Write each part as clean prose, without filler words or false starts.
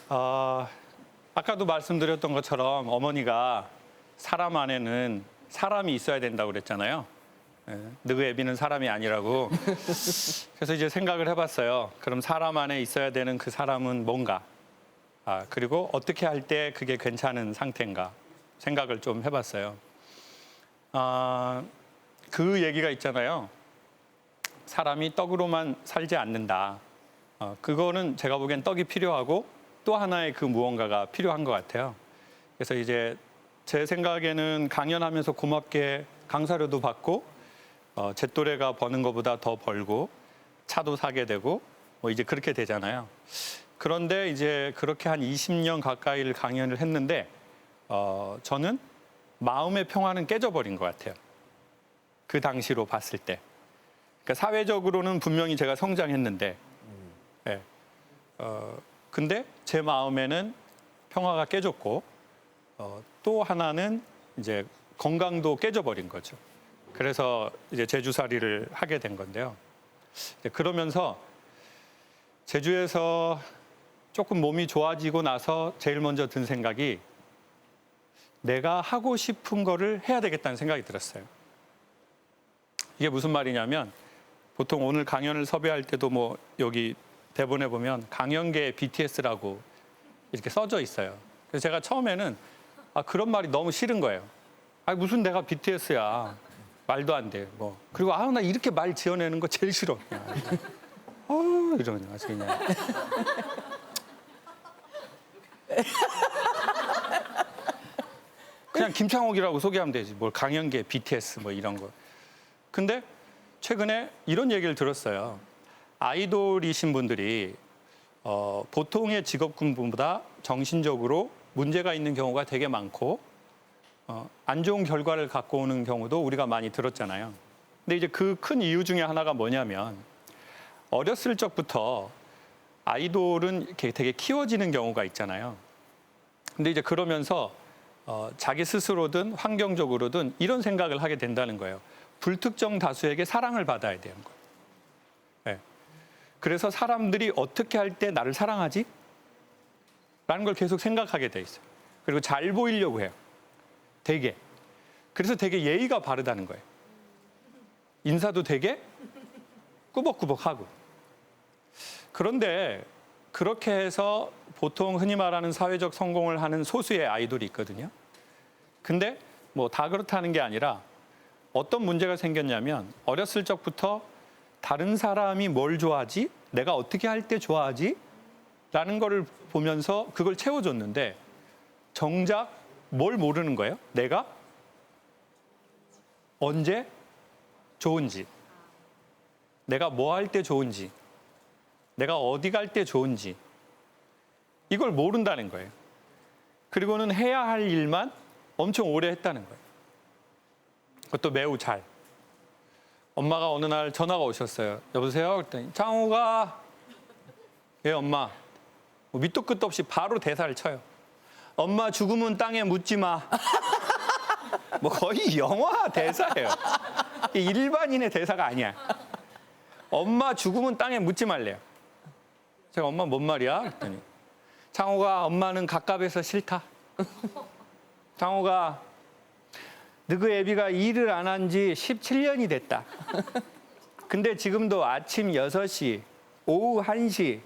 아까도 말씀드렸던 것처럼 어머니가 사람 안에는 사람이 있어야 된다고 그랬잖아요. 너희 애비는 사람이 아니라고. 그래서 이제 생각을 해봤어요. 그럼 사람 안에 있어야 되는 그 사람은 뭔가? 그리고 어떻게 할 때 그게 괜찮은 상태인가? 생각을 좀 해봤어요. 그 얘기가 있잖아요. 사람이 떡으로만 살지 않는다. 그거는 제가 보기엔 떡이 필요하고 또 하나의 그 무언가가 필요한 것 같아요. 그래서 이제 제 생각에는 강연하면서 고맙게 강사료도 받고 제 또래가 버는 것보다 더 벌고 차도 사게 되고 뭐 이제 그렇게 되잖아요. 그런데 이제 그렇게 한 20년 가까이를 강연을 했는데 저는 마음의 평화는 깨져버린 것 같아요. 그 당시로 봤을 때. 그러니까 사회적으로는 분명히 제가 성장했는데 네. 근데 제 마음에는 평화가 깨졌고 또 하나는 이제 건강도 깨져버린 거죠. 그래서 이제 제주살이를 하게 된 건데요. 그러면서 제주에서 조금 몸이 좋아지고 나서 제일 먼저 든 생각이 내가 하고 싶은 거를 해야 되겠다는 생각이 들었어요. 이게 무슨 말이냐면 보통 오늘 강연을 섭외할 때도 뭐 여기 대본에 보면 강연계 BTS라고 이렇게 써져 있어요. 그래서 제가 처음에는 그런 말이 너무 싫은 거예요. 무슨 내가 BTS야. 말도 안 돼. 뭐. 그리고 나 이렇게 말 지어내는 거 제일 싫어. 이러면 아주 그냥. 그냥 김창옥이라고 소개하면 되지. 뭘 강연계 BTS 뭐 이런 거. 근데 최근에 이런 얘기를 들었어요. 아이돌이신 분들이 보통의 직업군보다 정신적으로 문제가 있는 경우가 되게 많고 안 좋은 결과를 갖고 오는 경우도 우리가 많이 들었잖아요. 근데 이제 그 큰 이유 중에 하나가 뭐냐면 어렸을 적부터 아이돌은 이렇게 되게 키워지는 경우가 있잖아요. 근데 이제 그러면서 자기 스스로든 환경적으로든 이런 생각을 하게 된다는 거예요. 불특정 다수에게 사랑을 받아야 되는 거예요. 네. 그래서 사람들이 어떻게 할 때 나를 사랑하지? 라는 걸 계속 생각하게 돼 있어요. 그리고 잘 보이려고 해요. 되게. 그래서 되게 예의가 바르다는 거예요. 인사도 되게 꾸벅꾸벅하고. 그런데 그렇게 해서 보통 흔히 말하는 사회적 성공을 하는 소수의 아이돌이 있거든요. 근데 뭐 다 그렇다는 게 아니라 어떤 문제가 생겼냐면 어렸을 적부터 다른 사람이 뭘 좋아하지? 내가 어떻게 할 때 좋아하지? 라는 거를 보면서 그걸 채워줬는데 정작 뭘 모르는 거예요? 내가 언제 좋은지, 내가 뭐 할 때 좋은지, 내가 어디 갈 때 좋은지 이걸 모른다는 거예요. 그리고는 해야 할 일만 엄청 오래 했다는 거예요. 그것도 매우 잘. 엄마가 어느 날 전화가 오셨어요. 여보세요? 그랬더니 창호가 예 엄마. 뭐 밑도 끝도 없이 바로 대사를 쳐요. 엄마 죽으면 땅에 묻지 마. 뭐 거의 영화 대사예요. 일반인의 대사가 아니야. 엄마 죽으면 땅에 묻지 말래요. 제가 엄마 뭔 말이야? 그랬더니 창호가 엄마는 갑갑해서 싫다. 창호가 너그 애비가 일을 안 한 지 17년이 됐다. 근데 지금도 아침 6시, 오후 1시,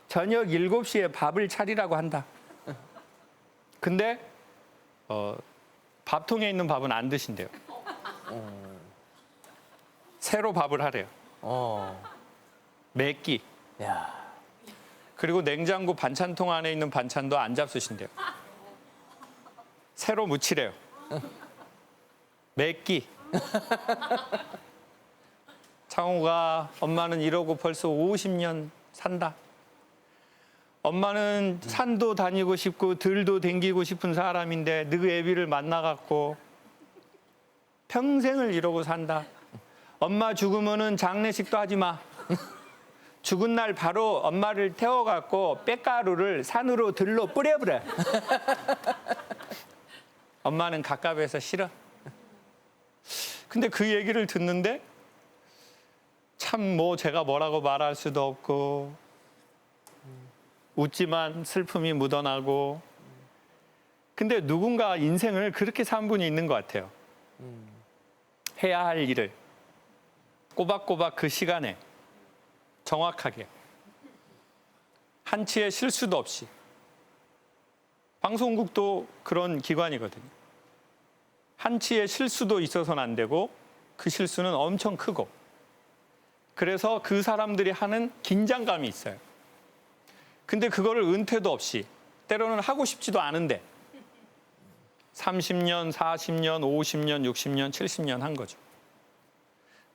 저녁 7시에 밥을 차리라고 한다. 근데 밥통에 있는 밥은 안 드신대요. 새로 밥을 하래요. 매 끼. 야. 그리고 냉장고 반찬통 안에 있는 반찬도 안 잡수신대요. 새로 무치래요. 매 끼. 창호가 엄마는 이러고 벌써 50년 산다. 엄마는 산도 다니고 싶고 들도 댕기고 싶은 사람인데 너그 애비를 만나갖고 평생을 이러고 산다. 엄마 죽으면은 장례식도 하지 마. 죽은 날 바로 엄마를 태워갖고 빽가루를 산으로 들로 뿌려버려. 엄마는 갑갑해서 싫어. 근데 그 얘기를 듣는데 참 뭐 제가 뭐라고 말할 수도 없고 웃지만 슬픔이 묻어나고. 근데 누군가 인생을 그렇게 산 분이 있는 것 같아요. 해야 할 일을 꼬박꼬박 그 시간에 정확하게 한치의 실수도 없이. 방송국도 그런 기관이거든요. 한치의 실수도 있어서는 안 되고 그 실수는 엄청 크고. 그래서 그 사람들이 하는 긴장감이 있어요. 근데 그거를 은퇴도 없이 때로는 하고 싶지도 않은데 30년, 40년, 50년, 60년, 70년 한 거죠.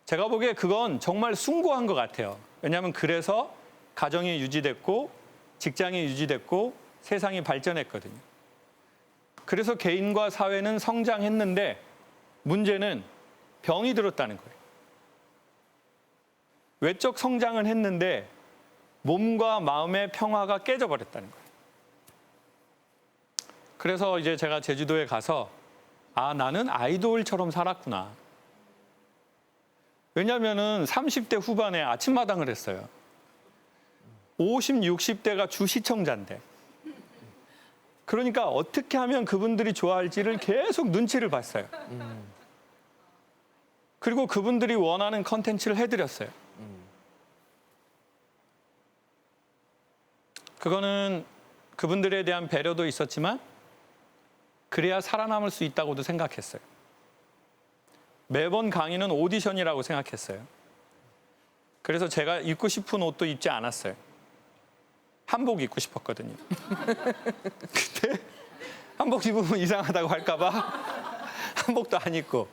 제가 보기에 그건 정말 숭고한 것 같아요. 왜냐하면 그래서 가정이 유지됐고 직장이 유지됐고 세상이 발전했거든요. 그래서 개인과 사회는 성장했는데 문제는 병이 들었다는 거예요. 외적 성장은 했는데 몸과 마음의 평화가 깨져버렸다는 거예요. 그래서 이제 제가 제주도에 가서 나는 아이돌처럼 살았구나. 왜냐하면은 30대 후반에 아침마당을 했어요. 50, 60대가 주 시청자인데. 그러니까 어떻게 하면 그분들이 좋아할지를 계속 눈치를 봤어요. 그리고 그분들이 원하는 컨텐츠를 해드렸어요. 그거는 그분들에 대한 배려도 있었지만 그래야 살아남을 수 있다고도 생각했어요. 매번 강의는 오디션이라고 생각했어요. 그래서 제가 입고 싶은 옷도 입지 않았어요. 한복 입고 싶었거든요. 근데 한복 입으면 이상하다고 할까 봐 한복도 안 입고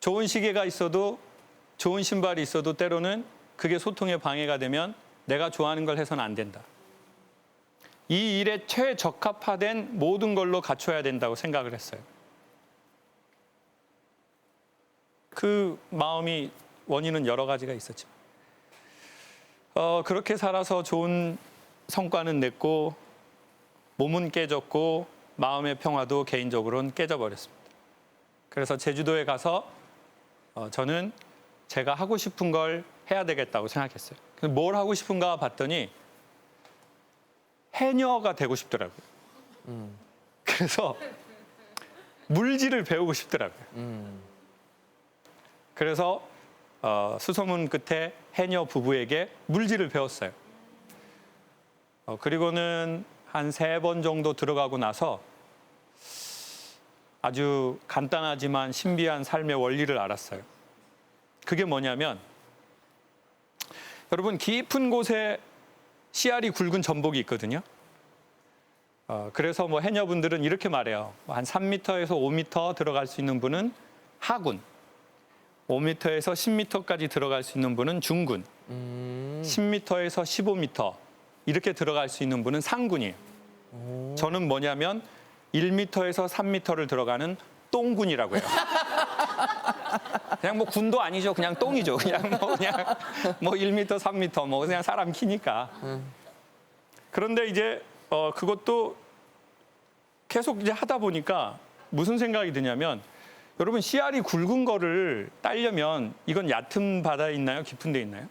좋은 시계가 있어도 좋은 신발이 있어도 때로는 그게 소통에 방해가 되면 내가 좋아하는 걸 해서는 안 된다. 이 일에 최적합화된 모든 걸로 갖춰야 된다고 생각을 했어요. 그 마음이 원인은 여러 가지가 있었지만 그렇게 살아서 좋은 성과는 냈고 몸은 깨졌고 마음의 평화도 개인적으로는 깨져버렸습니다. 그래서 제주도에 가서 저는 제가 하고 싶은 걸 해야 되겠다고 생각했어요. 뭘 하고 싶은가 봤더니 해녀가 되고 싶더라고요. 그래서 물질을 배우고 싶더라고요. 그래서 수소문 끝에 해녀 부부에게 물질을 배웠어요. 그리고는 한 3번 정도 들어가고 나서 아주 간단하지만 신비한 삶의 원리를 알았어요. 그게 뭐냐면 여러분 깊은 곳에 씨알이 굵은 전복이 있거든요. 그래서 뭐 해녀분들은 이렇게 말해요. 한 3m에서 5m 들어갈 수 있는 분은 하군, 5m에서 10m까지 들어갈 수 있는 분은 중군, 10m에서 15m 이렇게 들어갈 수 있는 분은 상군이에요. 저는 뭐냐면 1m에서 3m를 들어가는 똥군이라고 해요. 그냥 뭐 군도 아니죠. 그냥 똥이죠. 그냥 뭐 1m, 3m 뭐 그냥 사람 키니까. 그런데 이제 그것도 계속 이제 하다 보니까 무슨 생각이 드냐면 여러분 씨알이 굵은 거를 따려면 이건 얕은 바다에 있나요? 깊은 데 있나요?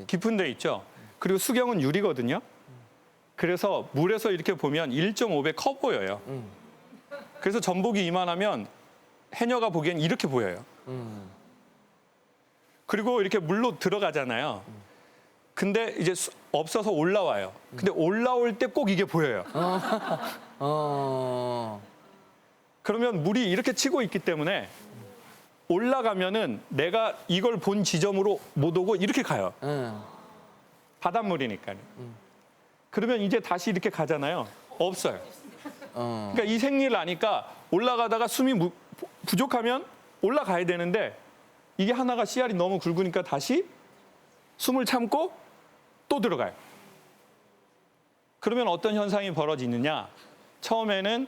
깊은 데 있죠. 그리고 수경은 유리거든요. 그래서 물에서 이렇게 보면 1.5배 커 보여요. 그래서 전복이 이만하면 해녀가 보기엔 이렇게 보여요. 그리고 이렇게 물로 들어가잖아요. 근데 이제 없어서 올라와요. 근데 올라올 때 꼭 이게 보여요. 그러면 물이 이렇게 치고 있기 때문에 올라가면은 내가 이걸 본 지점으로 못 오고 이렇게 가요. 바닷물이니까요. 그러면 이제 다시 이렇게 가잖아요. 없어요. 그러니까 이 생리를 아니까 올라가다가 숨이 부족하면 올라가야 되는데 이게 하나가 씨알이 너무 굵으니까 다시 숨을 참고 또 들어가요. 그러면 어떤 현상이 벌어지느냐? 처음에는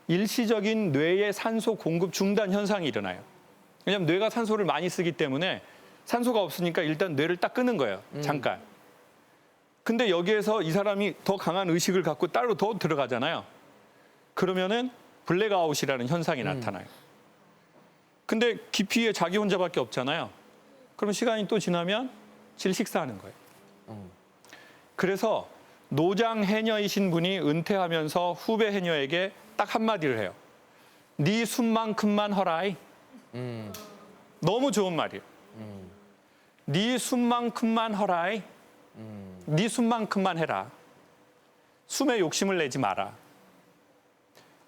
일시적인 뇌의 산소 공급 중단 현상이 일어나요. 왜냐하면 뇌가 산소를 많이 쓰기 때문에 산소가 없으니까 일단 뇌를 딱 끄는 거예요. 잠깐. 근데 여기에서 이 사람이 더 강한 의식을 갖고 따로 더 들어가잖아요. 그러면은 블랙아웃이라는 현상이 나타나요. 근데 깊이에 자기 혼자밖에 없잖아요. 그럼 시간이 또 지나면 질식사하는 거예요. 그래서 노장 해녀이신 분이 은퇴하면서 후배 해녀에게 딱 한마디를 해요. 네 숨만큼만 허라이. 너무 좋은 말이에요. 네 숨만큼만 허라이. 네 숨만큼만 해라. 숨에 욕심을 내지 마라.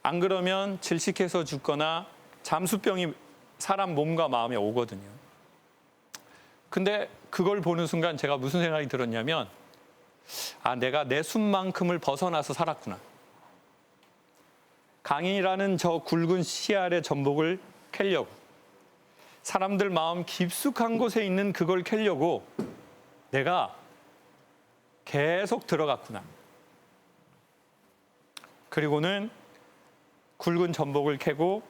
안 그러면 질식해서 죽거나 잠수병이 사람 몸과 마음에 오거든요. 근데 그걸 보는 순간 제가 무슨 생각이 들었냐면, 아, 내가 내 숨만큼을 벗어나서 살았구나. 강인이라는 저 굵은 씨알의 전복을 캐려고, 사람들 마음 깊숙한 곳에 있는 그걸 캐려고 내가 계속 들어갔구나. 그리고는 굵은 전복을 캐고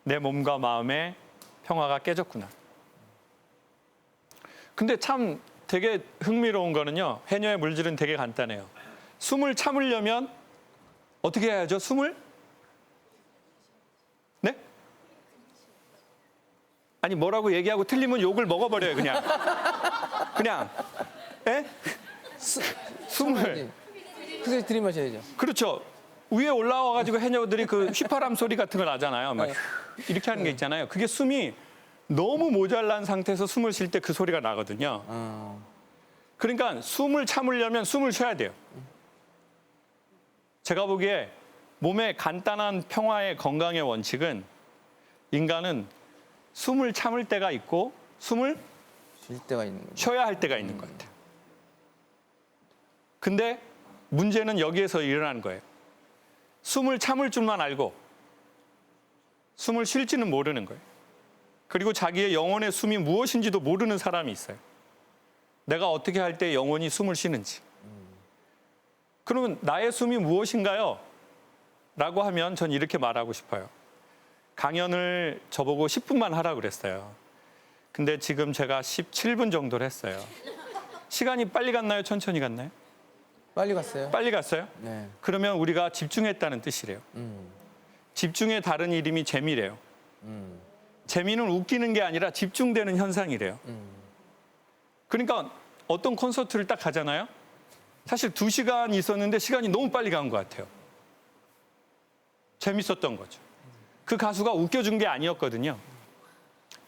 내 몸과 마음의 평화가 깨졌구나. 근데 참 되게 흥미로운 거는요, 해녀의 물질은 되게 간단해요. 숨을 참으려면 어떻게 해야죠? 숨을? 네? 아니, 뭐라고 얘기하고 틀리면 욕을 먹어버려요, 그냥. 그냥. 에? 숨을. 그래서 들이마셔야죠. 그렇죠. 위에 올라와가지고 해녀들이 그 휘파람 소리 같은 거 나잖아요. 막 이렇게 하는 게 있잖아요. 그게 숨이 너무 모자란 상태에서 숨을 쉴 때 그 소리가 나거든요. 그러니까 숨을 참으려면 숨을 쉬어야 돼요. 제가 보기에 몸의 간단한 평화의 건강의 원칙은, 인간은 숨을 참을 때가 있고 숨을 쉴 때가 있는 거죠. 쉬어야 할 때가 있는 것 같아요. 근데 문제는 여기에서 일어나는 거예요. 숨을 참을 줄만 알고 숨을 쉴지는 모르는 거예요. 그리고 자기의 영혼의 숨이 무엇인지도 모르는 사람이 있어요. 내가 어떻게 할 때 영혼이 숨을 쉬는지. 그러면 나의 숨이 무엇인가요? 라고 하면 전 이렇게 말하고 싶어요. 강연을 저보고 10분만 하라고 그랬어요. 근데 지금 제가 17분 정도를 했어요. 시간이 빨리 갔나요? 천천히 갔나요? 빨리 갔어요. 빨리 갔어요? 네. 그러면 우리가 집중했다는 뜻이래요. 집중의 다른 이름이 재미래요. 재미는 웃기는 게 아니라 집중되는 현상이래요. 그러니까 어떤 콘서트를 딱 가잖아요. 사실 2시간 있었는데 시간이 너무 빨리 간 것 같아요. 재밌었던 거죠. 그 가수가 웃겨준 게 아니었거든요.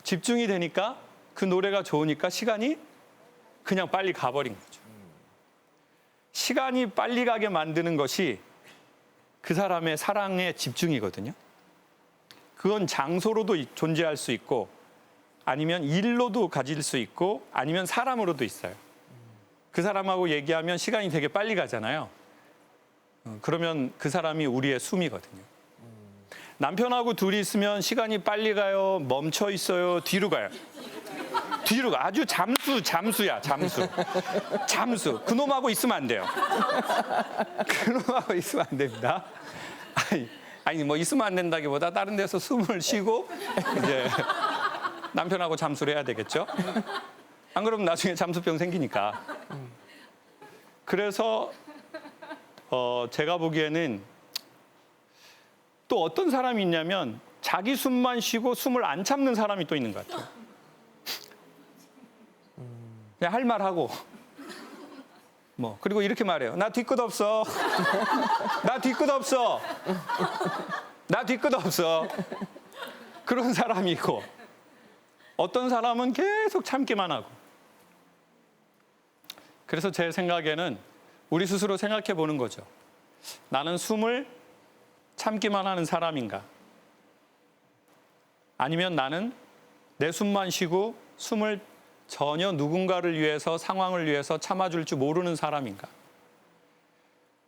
집중이 되니까, 그 노래가 좋으니까 시간이 그냥 빨리 가버린 거죠. 시간이 빨리 가게 만드는 것이 그 사람의 사랑의 집중이거든요. 그건 장소로도 존재할 수 있고, 아니면 일로도 가질 수 있고, 아니면 사람으로도 있어요. 그 사람하고 얘기하면 시간이 되게 빨리 가잖아요. 그러면 그 사람이 우리의 숨이거든요. 남편하고 둘이 있으면 시간이 빨리 가요, 멈춰 있어요, 뒤로 가요. 뒤로 가. 아주 잠수야, 잠수. 잠수. 그놈하고 있으면 안 돼요. 그놈하고 있으면 안 됩니다. 아니 뭐 있으면 안 된다기보다 다른 데서 숨을 쉬고 이제 남편하고 잠수를 해야 되겠죠. 안 그러면 나중에 잠수병 생기니까. 그래서 제가 보기에는 또 어떤 사람이 있냐면, 자기 숨만 쉬고 숨을 안 참는 사람이 또 있는 것 같아요. 그냥 할 말 하고, 뭐 그리고 이렇게 말해요. 나 뒤끝 없어. 나 뒤끝 없어. 나 뒤끝 없어. 그런 사람이 있고, 어떤 사람은 계속 참기만 하고. 그래서 제 생각에는 우리 스스로 생각해 보는 거죠. 나는 숨을 참기만 하는 사람인가? 아니면 나는 내 숨만 쉬고 숨을 전혀 누군가를 위해서, 상황을 위해서 참아줄 줄 모르는 사람인가?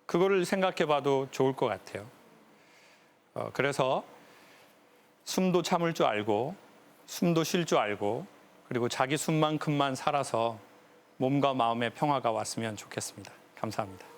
그거를 생각해 봐도 좋을 것 같아요. 그래서 숨도 참을 줄 알고, 숨도 쉴 줄 알고, 그리고 자기 숨만큼만 살아서 몸과 마음의 평화가 왔으면 좋겠습니다. 감사합니다.